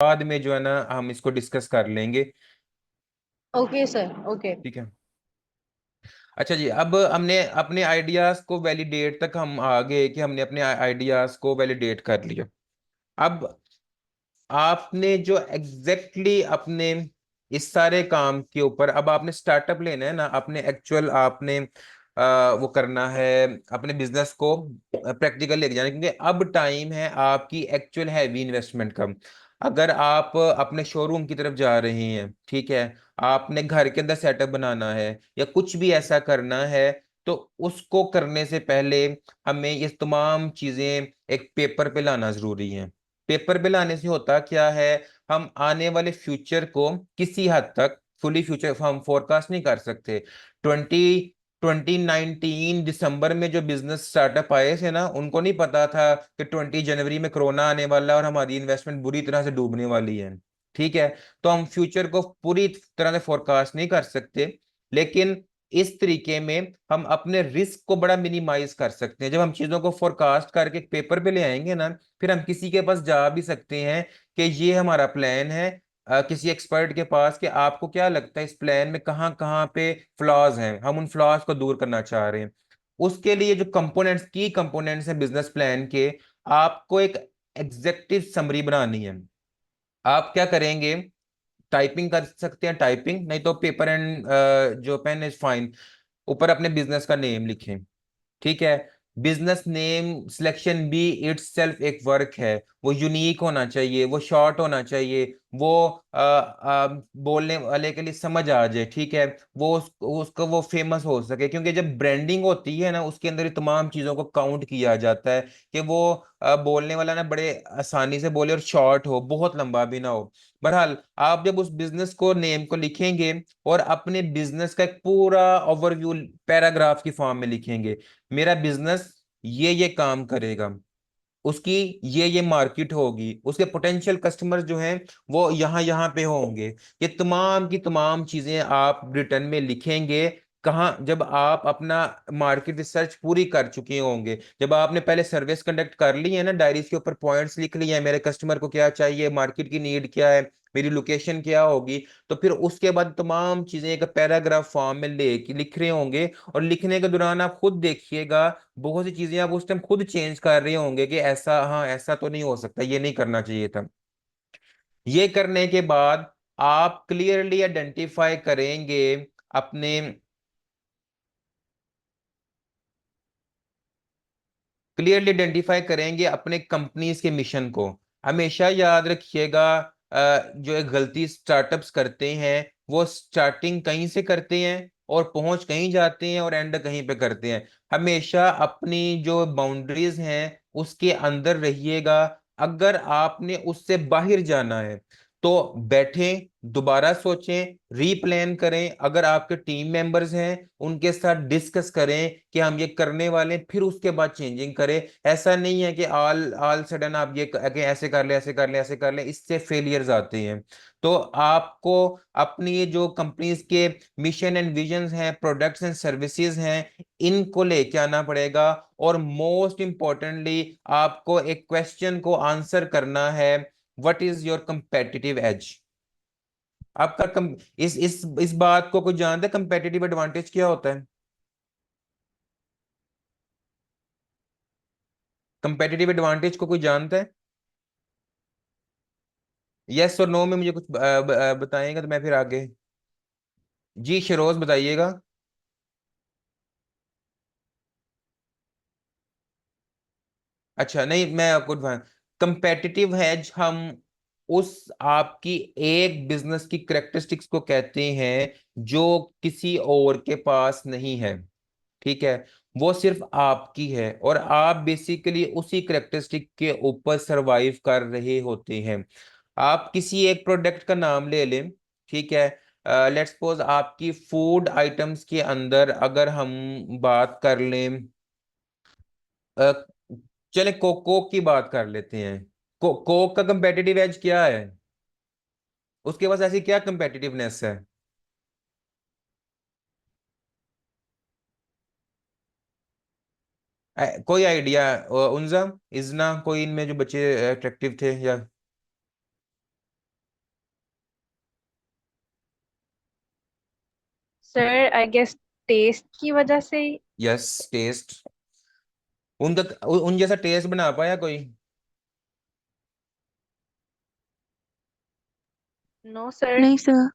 बाद में जो है ना हम इसको डिस्कस कर लेंगे। Okay sir, okay. ठीक है। अच्छा जी, अब हमने अपने आइडियाज को वैलिडेट तक हम आ गए कि हमने अपने आइडियाज को वैलिडेट कर लिया। अब आपने जो एग्जैक्टली अपने इस सारे काम के ऊपर अब आपने स्टार्टअप लेना है ना, अपने एक्चुअल आपने वो करना है, अपने बिजनेस को प्रैक्टिकल लेके जाना, क्योंकि अब टाइम है आपकी एक्चुअल हैवी इन्वेस्टमेंट का। अगर आप अपने शोरूम की तरफ जा रहे हैं, ठीक है, आपने घर के अंदर सेटअप बनाना है या कुछ भी ऐसा करना है, तो उसको करने से पहले हमें ये तमाम चीजें एक पेपर पे लाना जरूरी है। पेपर पे लाने से होता क्या है, हम आने वाले फ्यूचर को किसी हद तक, फुली फ्यूचर हम फोरकास्ट नहीं कर सकते। 2019 दिसंबर में जो बिजनेस स्टार्टअप आए थे ना, उनको नहीं पता था कि 20 जनवरी में कोरोना आने वाला है और हमारी इन्वेस्टमेंट बुरी तरह से डूबने वाली है। ठीक है। तो हम फ्यूचर को पूरी तरह से फोरकास्ट नहीं कर सकते, लेकिन इस तरीके में हम अपने रिस्क को बड़ा मिनिमाइज कर सकते हैं। जब हम चीजों को फोरकास्ट करके पेपर पे ले आएंगे ना, फिर हम किसी के पास जा भी सकते हैं कि ये हमारा प्लान है, किसी एक्सपर्ट के पास, कि आपको क्या लगता है इस प्लान में कहाँ कहाँ पे फ्लॉज हैं, हम उन फ्लॉज को दूर करना चाह रहे हैं। उसके लिए जो कंपोनेंट्स, की कंपोनेंट्स हैं बिजनेस प्लान के, आपको एक एग्जेक्टिव समरी बनानी है। आप क्या करेंगे, टाइपिंग कर सकते हैं, टाइपिंग नहीं तो पेपर एंड जो पेन इज फाइन, ऊपर अपने बिजनेस का नेम लिखें। ठीक है। बिजनेस नेम सिलेक्शन भी इट्स सेल्फ एक वर्क है। वो यूनिक होना चाहिए, वो शॉर्ट होना चाहिए, वो बोलने वाले के लिए समझ आ जाए। ठीक है। वो उसको वो फेमस हो सके, क्योंकि जब ब्रांडिंग होती है ना, उसके अंदर ये तमाम चीजों को काउंट किया जाता है कि वो बोलने वाला ना बड़े आसानी से बोले और शॉर्ट हो, बहुत लंबा भी ना हो। बहरहाल, आप जब उस बिजनेस को नेम को लिखेंगे और अपने बिजनेस का एक पूरा ओवरव्यू पैराग्राफ की फॉर्म में लिखेंगे, मेरा बिजनेस ये काम करेगा, उसकी ये मार्केट होगी, उसके पोटेंशियल कस्टमर जो हैं वो यहाँ यहाँ पे होंगे, ये तमाम की तमाम चीजें आप रिटर्न में लिखेंगे। कहाँ, जब आप अपना मार्केट रिसर्च पूरी कर चुके होंगे, जब आपने पहले सर्विस कंडक्ट कर ली है ना, डायरीज के ऊपर पॉइंट्स लिख लिए हैं, मेरे कस्टमर को क्या चाहिए, मार्केट की नीड क्या है, मेरी लोकेशन क्या होगी, तो फिर उसके बाद तमाम चीजें एक पैराग्राफ फॉर्म में ले लिख रहे होंगे। और लिखने के दौरान आप खुद देखिएगा, बहुत सी चीजें आप उस टाइम खुद चेंज कर रहे होंगे कि ऐसा, हाँ ऐसा तो नहीं हो सकता, ये नहीं करना चाहिए था। ये करने के बाद आप क्लियरली आइडेंटिफाई करेंगे अपने, क्लियरली आइडेंटिफाई करेंगे अपने कंपनीज के मिशन को। हमेशा याद रखिएगा, जो एक गलती स्टार्टअप्स करते हैं, वो स्टार्टिंग कहीं से करते हैं और पहुंच कहीं जाते हैं और एंड कहीं पे करते हैं। हमेशा अपनी जो बाउंड्रीज हैं उसके अंदर रहिएगा। अगर आपने उससे बाहर जाना है तो बैठें, दोबारा सोचें, रीप्लान करें, अगर आपके टीम मेंबर्स हैं उनके साथ डिस्कस करें कि हम ये करने वाले हैं, फिर उसके बाद चेंजिंग करें। ऐसा नहीं है कि ऑल ऑल सडन आप ये कि ऐसे कर ले, ऐसे कर ले, ऐसे कर ले, इससे फेलियर्स आते हैं। तो आपको अपनी ये जो कंपनीज के मिशन एंड विजन्स हैं, प्रोडक्ट्स एंड सर्विसेज हैं, इनको लेके आना पड़ेगा। और मोस्ट इंपॉर्टेंटली आपको एक क्वेश्चन को आंसर करना है, what is your competitive edge. आपका इस बात को कोई जानता है, कंपेटिटिव एडवांटेज क्या होता है? कंपेटिटिव एडवांटेज को कोई जानता है? यस और नो में मुझे कुछ बताएंगे तो मैं फिर आगे। जी शिरोज बताइएगा। अच्छा नहीं, मैं आपको कंपेटिटिव हैज हम उस आपकी एक बिजनेस की करेक्टरिस्टिक्स को कहते हैं जो किसी और के पास नहीं है। ठीक है। वो सिर्फ आपकी है और आप बेसिकली उसी करेक्टरिस्टिक के ऊपर सरवाइव कर रहे होते हैं। आप किसी एक प्रोडक्ट का नाम ले लें। ठीक है। लेट्स सपोज आपकी फूड आइटम्स के अंदर अगर हम बात कर लें, अ, चले कोक की बात कर लेते हैं। कोक का कंपेटिटिव एज क्या है? उसके पास ऐसी क्या कंपेटिटिवनेस है? कोई आइडिया? उनजा, इजना, कोई इनमें जो बच्चे अट्रैक्टिव थे या? सर आई गेस टेस्ट की वजह से। Yes, taste. उनका उन जैसा टेस्ट बना पाया कोई? No sir. नहीं सर।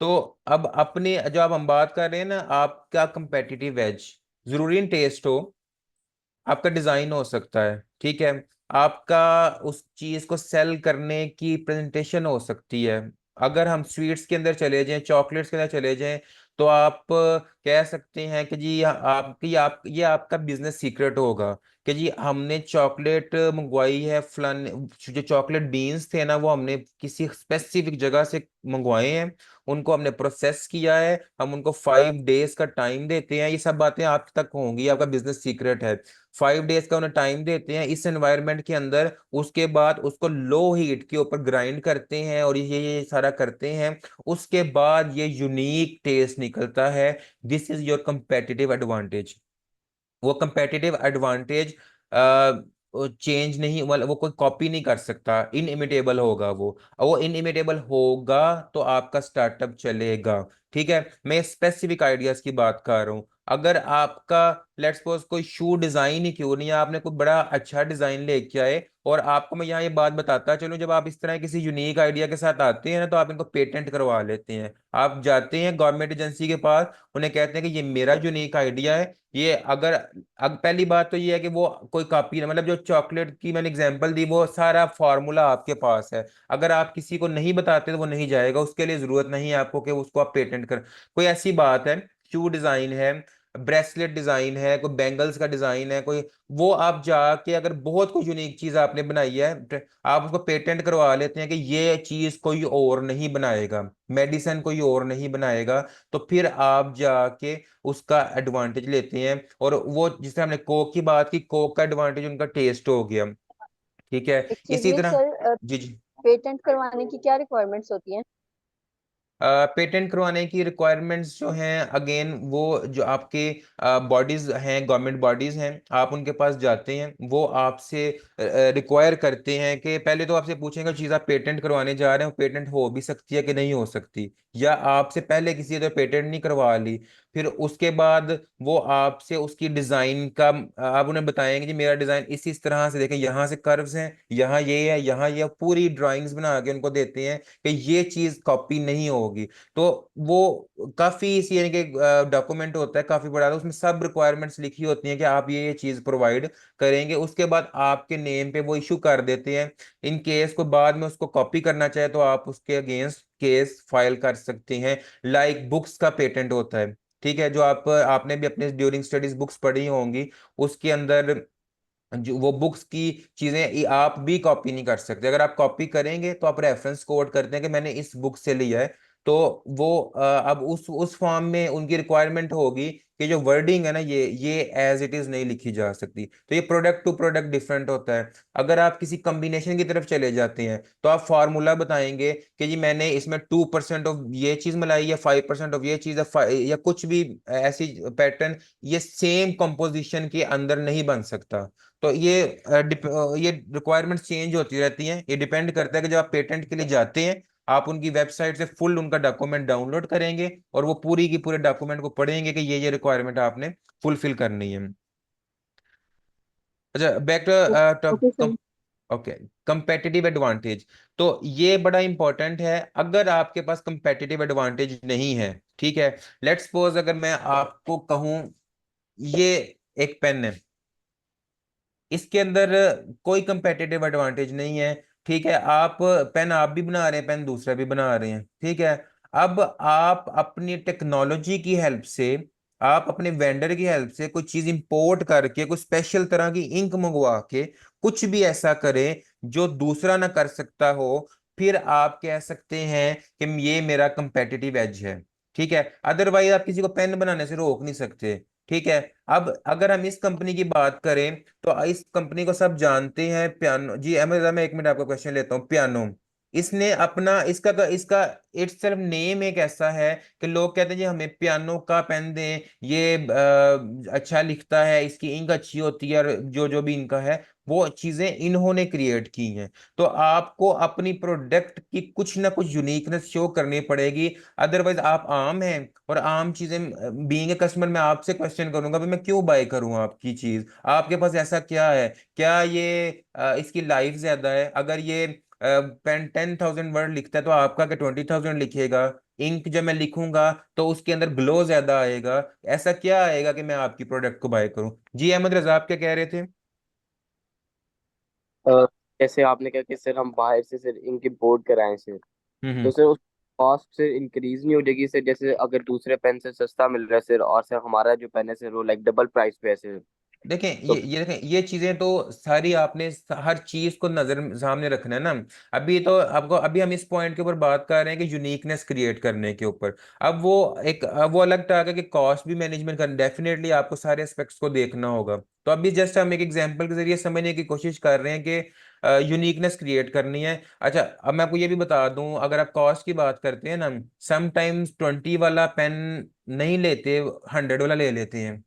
तो अब अपने जो आप हम बात कर रहे हैं ना, आपका कंपेटिटिव एज जरूरी टेस्ट हो, आपका डिजाइन हो सकता है, ठीक है, आपका उस चीज को सेल करने की प्रेजेंटेशन हो सकती है। अगर हम स्वीट्स के अंदर चले जाएं, चॉकलेट्स के अंदर चले जाएं, तो आप कह सकते हैं कि जी आपकी आप ये आपका बिजनेस सीक्रेट होगा कि जी हमने चॉकलेट मंगवाई है फलाने, जो चॉकलेट बीन्स थे ना वो हमने किसी स्पेसिफिक जगह से मंगवाए हैं, उनको हमने प्रोसेस किया है, हम उनको 5 डेज का टाइम देते हैं, ये सब बातें आप तक होंगी, आपका बिजनेस सीक्रेट है। 5 डेज का उन्हें टाइम देते हैं इस एनवायरनमेंट के अंदर, उसके बाद उसको लो हीट के ऊपर ग्राइंड करते हैं और ये सारा करते हैं, उसके बाद ये यूनिक टेस्ट निकलता है। This is your competitive advantage. वो कंपेटिटिव एडवांटेज चेंज नहीं, मतलब वो कोई कॉपी नहीं कर सकता, इनइमिटेबल होगा वो, और वो इनइमिटेबल होगा तो आपका स्टार्टअप चलेगा। ठीक है, मैं स्पेसिफिक आइडियाज की बात कर रहा हूँ। अगर आपका लेट्स सपोज कोई शू डिजाइन ही क्यों नहीं है, आपने कोई बड़ा अच्छा डिजाइन लेके आए, और आपको मैं यहाँ ये बात बताता चलूं, जब आप इस तरह किसी यूनिक आइडिया के साथ आते हैं ना, तो आप इनको पेटेंट करवा लेते हैं। आप जाते हैं गवर्नमेंट एजेंसी के पास, उन्हें कहते हैं कि ये मेरा यूनिक आइडिया है, ये अगर पहली बात तो ये है कि वो कोई कॉपी ना, मतलब जो चॉकलेट की मैंने एग्जांपल दी वो सारा फॉर्मूला आपके पास है, अगर आप किसी को नहीं बताते तो वो नहीं जाएगा, उसके लिए जरूरत नहीं है आपको कि उसको आप पेटेंट कर। कोई ऐसी बात है, शू डिजाइन है, ब्रेसलेट डिजाइन है, कोई बैंगल्स का डिजाइन है कोई, वो आप जाके अगर बहुत कोई यूनिक चीज आपने बनाई है, आप उसको पेटेंट करवा लेते हैं कि ये चीज कोई और नहीं बनाएगा, मेडिसिन कोई और नहीं बनाएगा, तो फिर आप जाके उसका एडवांटेज लेते हैं। और वो जिससे हमने कोक की बात की, कोक का एडवांटेज उनका टेस्ट हो गया, ठीक है। एक्सक्यूज इसी मी तरह सर, जी जी, पेटेंट करवाने की क्या रिक्वायरमेंट्स होती हैं? पेटेंट करवाने की रिक्वायरमेंट्स जो हैं, अगेन वो जो आपके बॉडीज हैं, गवर्नमेंट बॉडीज हैं, आप उनके पास जाते हैं, वो आपसे रिक्वायर करते हैं कि पहले तो आपसे पूछेंगे चीज़ आप पेटेंट करवाने जा रहे हो पेटेंट हो भी सकती है कि नहीं हो सकती, या आपसे पहले किसी ने पेटेंट नहीं करवा ली, फिर उसके बाद वो आपसे उसकी डिजाइन का आप उन्हें बताएंगे जी मेरा डिजाइन इस तरह से, देखें यहाँ से कर्व्स हैं, यहाँ ये है, यहाँ ये, पूरी ड्राइंग्स बना के उनको देते हैं कि ये चीज कॉपी नहीं होगी। तो वो काफी इसी यानी कि डॉक्यूमेंट होता है काफी बड़ा, तो उसमें सब रिक्वायरमेंट्स लिखी होती हैं कि आप ये चीज प्रोवाइड करेंगे, उसके बाद आपके नेम पे वो इशू कर देते हैं। इन केस को बाद में उसको कॉपी करना चाहे तो आप उसके अगेंस्ट केस फाइल कर सकते हैं। लाइक बुक्स का पेटेंट होता है, ठीक है, जो आपने भी अपने ड्यूरिंग स्टडीज बुक्स पढ़ी होंगी, उसके अंदर जो वो बुक्स की चीजें आप भी कॉपी नहीं कर सकते, अगर आप कॉपी करेंगे तो आप रेफरेंस कोड करते हैं कि मैंने इस बुक से लिया है, तो वो अब उस फॉर्म में उनकी रिक्वायरमेंट होगी कि जो वर्डिंग है ना ये एज इट इज नहीं लिखी जा सकती, तो ये प्रोडक्ट टू प्रोडक्ट डिफरेंट होता है। अगर आप किसी कॉम्बिनेशन की तरफ चले जाते हैं तो आप फार्मूला बताएंगे कि जी मैंने इसमें 2% ऑफ ये चीज मिलाई है, 5% ऑफ ये चीज है, या कुछ भी ऐसी पैटर्न, ये सेम कंपोजिशन के अंदर नहीं बन सकता। तो ये रिक्वायरमेंट चेंज होती रहती हैं, ये डिपेंड करता है कि जब आप पेटेंट के लिए जाते हैं, आप उनकी वेबसाइट से फुल उनका डॉक्यूमेंट डाउनलोड करेंगे और वो पूरी की पूरे डॉक्यूमेंट को पढ़ेंगे कि ये रिक्वायरमेंट आपने फुलफिल करनी है। अच्छा, back okay to, sir. Okay, competitive advantage. तो ये बड़ा इंपॉर्टेंट है, अगर आपके पास कंपेटिटिव एडवांटेज नहीं है, ठीक है, लेट्स सपोज अगर मैं आपको कहूं ये एक पेन है, इसके अंदर कोई कंपेटिटिव एडवांटेज नहीं है, ठीक है, आप पेन आप भी बना रहे हैं, पेन दूसरा भी बना रहे हैं, ठीक है, अब आप अपनी टेक्नोलॉजी की हेल्प से, आप अपने वेंडर की हेल्प से कोई चीज इंपोर्ट करके कोई स्पेशल तरह की इंक मंगवा के कुछ भी ऐसा करें जो दूसरा ना कर सकता हो, फिर आप कह सकते हैं कि ये मेरा कंपेटिटिव एज है, ठीक है। अदरवाइज आप किसी को पेन बनाने से रोक नहीं सकते, ठीक है। अब अगर हम इस कंपनी की बात करें, तो इस कंपनी को सब जानते हैं, पियानो जी, अहमद, मैं 1 मिनट आपका क्वेश्चन लेता हूँ। पियानो, इसने अपना इसका इसका इट्स सेल्फ नेम एक ऐसा है कि लोग कहते हैं जी हमें पियानो का पेन दें, ये अच्छा लिखता है, इसकी इंक अच्छी होती है, और जो जो भी इनका है, वो चीजें इन्होंने क्रिएट की हैं। तो आपको अपनी प्रोडक्ट की कुछ ना कुछ यूनिकनेस शो करनी पड़ेगी। अदरवाइज आप आम हैं, और आम चीजें, बीइंग ए कस्टमर मैं आपसे क्वेश्चन करूंगा भाई मैं क्यों बाय करूं आपकी चीज, आपके पास ऐसा क्या है, क्या ये इसकी लाइफ ज्यादा है, अगर ये पेन 10,000 वर्ड लिखता है तो आपका क्या 20,000 लिखेगा, इंक जब मैं लिखूंगा तो उसके अंदर ग्लो ज्यादा आएगा, ऐसा क्या आएगा कि मैं आपकी प्रोडक्ट को बाय करूं। जी अहमद रजा, आप क्या कह रहे थे? अ, जैसे आपने कहा कि सर हम बाहर से सर इनके बोर्ड कराएं सर, हम्म। तो सर उस कॉस्ट से इंक्रीज नहीं हो जाएगी सर? जैसे अगर दूसरे पेन से सस्ता मिल रहा है सर, और सर हमारा जो पेन है सर वो लाइक डबल प्राइस पे है सर। देखें, तो ये देखें, ये चीजें तो सारी आपने हर चीज को नजर सामने रखना है ना। अभी तो आपको, अभी हम इस पॉइंट के ऊपर बात कर रहे हैं कि यूनिकनेस क्रिएट करने के ऊपर। अब वो अलग टॉक है कि कॉस्ट भी मैनेजमेंट करना, डेफिनेटली आपको सारे एस्पेक्ट्स को देखना होगा। तो अभी जस्ट हम एक एग्जांपल के जरिए समझने की कोशिश कर रहे हैं कि यूनिकनेस क्रिएट करनी है। अच्छा, अब मैं आपको ये भी बता दूं, अगर आप कॉस्ट की बात करते हैं ना, समटाइम्स 20 वाला पेन नहीं लेते, 100 वाला ले लेते हैं।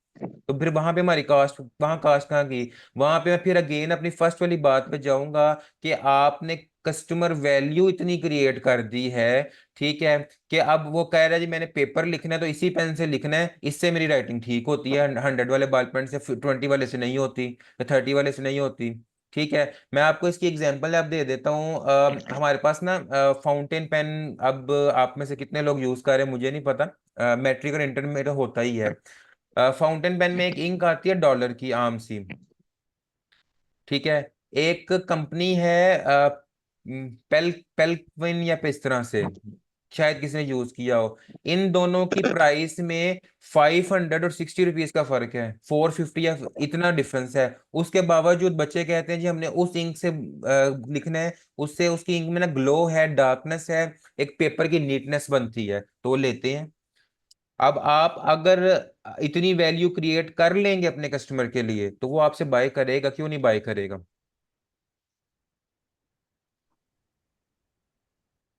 तो फिर वहां पे हमारी कास्ट, वहां कास्ट कहाँ की? वहां पे मैं फिर अगेन अपनी फर्स्ट वाली बात पे जाऊंगा कि आपने कस्टमर वैल्यू इतनी क्रिएट कर दी है, ठीक है, कि अब वो कह रहा है जी मैंने पेपर लिखना है तो इसी पेन से लिखना है, इससे मेरी राइटिंग ठीक होती है, 100 वाले बॉल पेन से, 20 वाले से नहीं होती, या 30 वाले से नहीं होती। ठीक है, मैं आपको इसकी एग्जांपल आप दे देता हूँ। हमारे पास ना फाउंटेन पेन, अब आप में से कितने लोग यूज कर रहे हैं मुझे नहीं पता, मैट्रिक और इंटर में तो होता ही है। फाउंटेन पेन में एक इंक आती है डॉलर की, आम सी, ठीक है। एक कंपनी है पेल्क्विन या इस तरह से, शायद किसी ने यूज किया हो। इन दोनों की प्राइस में 560 रुपीज का फर्क है, 450 या इतना डिफरेंस है। उसके बावजूद बच्चे कहते हैं जी हमने उस इंक से लिखना है, उससे उसकी इंक में ना ग्लो है, डार्कनेस है, एक पेपर की नीटनेस बनती है, तो वो लेते हैं। अब आप अगर इतनी वैल्यू क्रिएट कर लेंगे अपने कस्टमर के लिए तो वो आपसे बाय करेगा, क्यों नहीं बाय करेगा?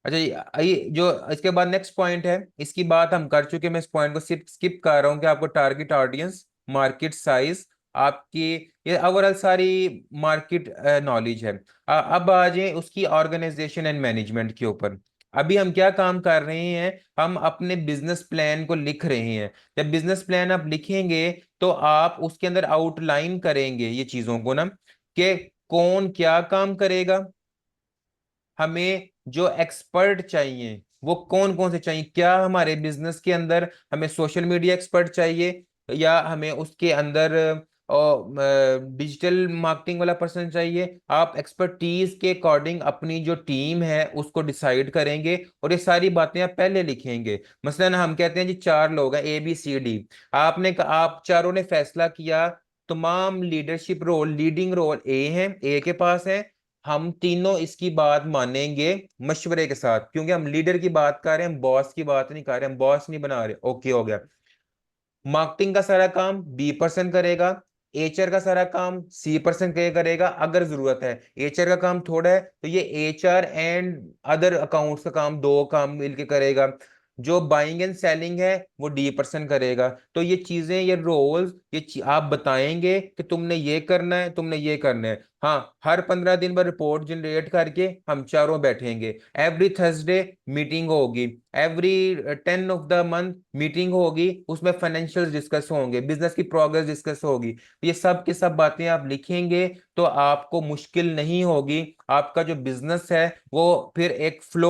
अच्छा, ये जो इसके बाद नेक्स्ट पॉइंट है, इसकी बात हम कर चुके हैं, मैं इस पॉइंट को सिर्फ स्किप कर रहा हूँ कि आपको टारगेट ऑडियंस, मार्केट साइज, आपकी ये ओवरऑल सारी मार्केट नॉलेज है। अब आ जाए उसकी ऑर्गेनाइजेशन एंड मैनेजमेंट के ऊपर। अभी हम क्या काम कर रहे हैं, हम अपने बिजनेस प्लान को लिख रहे हैं। जब बिजनेस प्लान आप लिखेंगे तो आप उसके अंदर आउटलाइन करेंगे ये चीजों को ना, कि कौन क्या काम करेगा, हमें जो एक्सपर्ट चाहिए वो कौन कौन से चाहिए, क्या हमारे बिजनेस के अंदर हमें सोशल मीडिया एक्सपर्ट चाहिए, या हमें उसके अंदर डिजिटल मार्केटिंग वाला पर्सन चाहिए। आप एक्सपर्टीज के अकॉर्डिंग अपनी जो टीम है उसको डिसाइड करेंगे, और ये सारी बातें आप पहले लिखेंगे। मसलन हम कहते हैं जी 4 लोग हैं, ABCD, आप चारों ने फैसला किया, तमाम लीडरशिप रोल, लीडिंग रोल ए के पास है, हम तीनों इसकी बात मानेंगे मशवरे के साथ, क्योंकि हम लीडर की बात कर रहे हैं, हम बॉस की बात नहीं कर रहे, हम बॉस नहीं बना रहे। ओके, हो गया। मार्केटिंग का सारा काम B% करेगा, HR का सारा काम C% करेगा, अगर जरूरत है। HR का काम थोड़ा है तो ये HR एंड अदर अकाउंट्स का काम, दो काम मिलके करेगा। जो बाइंग एंड सेलिंग है वो D% करेगा। तो ये चीजें, ये रोल्स, आप बताएंगे कि तुमने ये करना है, तुमने ये करना है। हाँ, हर 15 दिन बाद रिपोर्ट जनरेट करके हम चारों बैठेंगे, एवरी थर्सडे मीटिंग होगी, every 10 of the month meeting होगी, उसमें फाइनेंशियल डिस्कस होंगे, बिजनेस की प्रोग्रेस डिस्कस होगी। ये सब की सब बातें आप लिखेंगे तो आपको मुश्किल नहीं होगी, आपका जो बिजनेस है वो फिर एक फ्लो